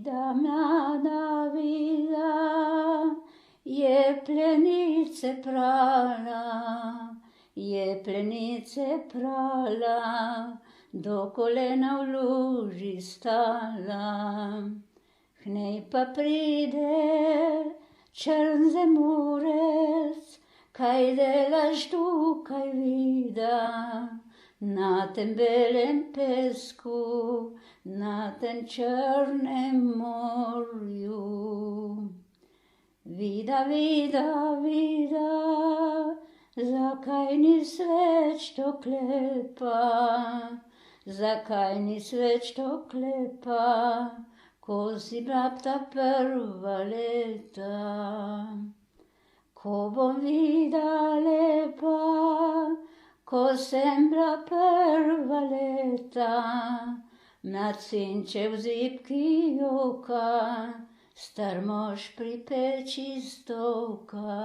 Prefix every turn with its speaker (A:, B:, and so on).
A: Vida mea, Davida, je plenice prala, je plenice prala, do kolena v luži stala. K njej pa pride črn zemurec, kaj delaš tukaj, Vida, na tem belem pesku, na tem črnem morju. Vida, Vida, Vida, zakaj nisi več tako lepa, zakaj nisi več tako lepa, ko si bila ta prva leta. Ko bom Vida lepa, ko sem bila prva leta, mlad sinček v zibki joka, star mož pri peči stoka.